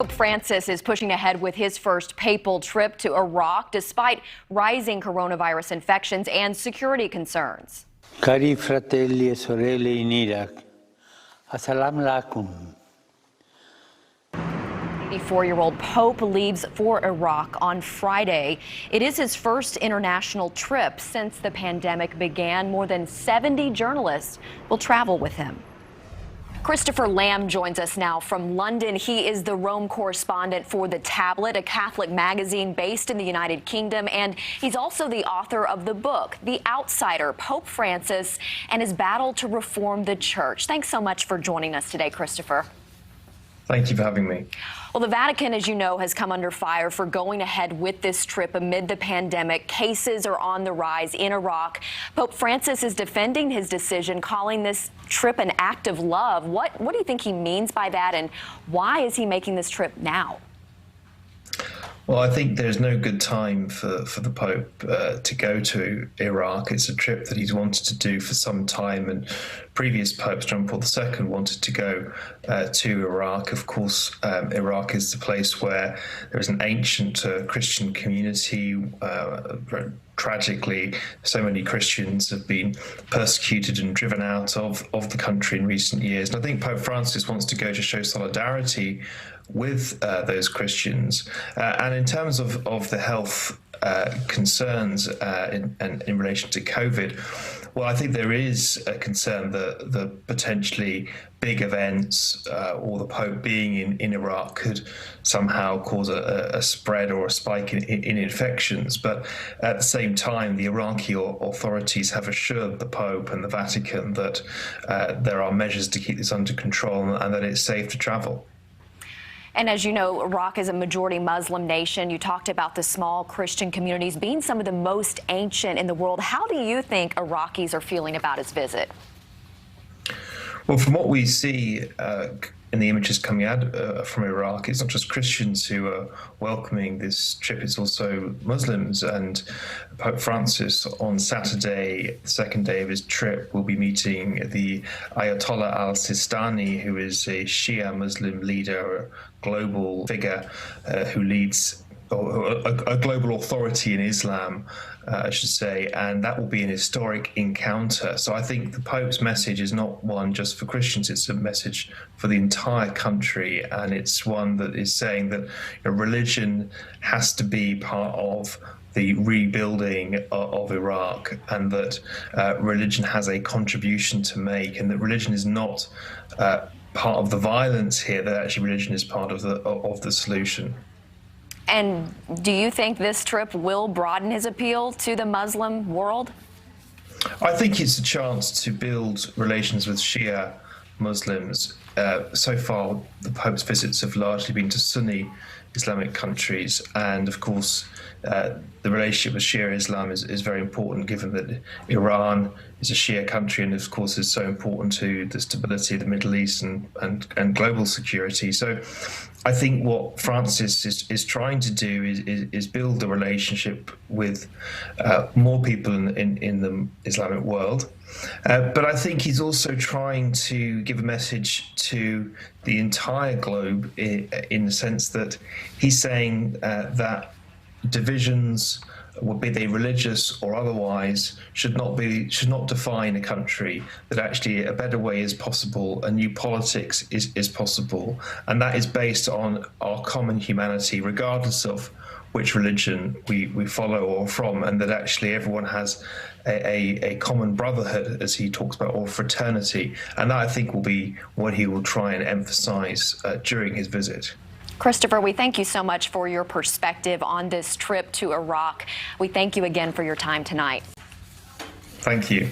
Pope Francis is pushing ahead with his first papal trip to Iraq despite rising coronavirus infections and security concerns. Cari fratelli e sorelle in Iraq, assalamu alaikum. 84-year-old Pope leaves for Iraq on Friday. It is his first international trip since the pandemic began. More than 70 journalists will travel with him. Christopher Lamb joins us now from London. He is the Rome correspondent for The Tablet, a Catholic magazine based in the United Kingdom, and he's also the author of the book, The Outsider, Pope Francis and His Battle to Reform the Church. Thanks so much for joining us today, Christopher. Thank you for having me. Well, the Vatican, as you know, has come under fire for going ahead with this trip amid the pandemic. Cases are on the rise in Iraq. Pope Francis is defending his decision, calling this trip an act of love. What do you think he means by that, and why is he making this trip now? Well, I think there's no good time for the Pope to go to Iraq. It's a trip that he's wanted to do for some time, and previous popes, John Paul II, wanted to go to Iraq. Of course, Iraq is the place where there is an ancient Christian community. Tragically, so many Christians have been persecuted and driven out of the country in recent years. And I think Pope Francis wants to go to show solidarity with those Christians. And in terms of the health concerns in relation to COVID, well, I think there is a concern that the potentially big events or the Pope being in Iraq could somehow cause a spread or a spike in infections. But at the same time, the Iraqi authorities have assured the Pope and the Vatican that there are measures to keep this under control and that it's safe to travel. And as you know, Iraq is a majority Muslim nation. You talked about the small Christian communities being some of the most ancient in the world. How do you think Iraqis are feeling about his visit? Well, from what we see in the images coming out from Iraq, it's not just Christians who are welcoming this trip, it's also Muslims. And Pope Francis on Saturday, the second day of his trip, will be meeting the Ayatollah al-Sistani, who is a Shia Muslim leader, a global figure who leads a global authority in Islam, I should say, and that will be an historic encounter. So I think the Pope's message is not one just for Christians, it's a message for the entire country, and it's one that is saying that religion has to be part of the rebuilding of Iraq, and that religion has a contribution to make, and that religion is not part of the violence here, that actually religion is part of the solution. And do you think this trip will broaden his appeal to the Muslim world? I think it's a chance to build relations with Shia Muslims. So far, the Pope's visits have largely been to Sunni Islamic countries, and of course the relationship with Shia Islam is very important, given that Iran is a Shia country and of course is so important to the stability of the Middle East and global security. So I think what Francis is trying to do is build a relationship with more people in the Islamic world. But I think he's also trying to give a message to the entire globe in the sense that he's saying that divisions, be they religious or otherwise, should not define a country, that actually a better way is possible, a new politics is possible, and that is based on our common humanity, regardless of which religion we follow or from, and that actually everyone has a common brotherhood, as he talks about, or fraternity. And that, I think, will be what he will try and emphasize during his visit. Christopher, we thank you so much for your perspective on this trip to Iraq. We thank you again for your time tonight. Thank you.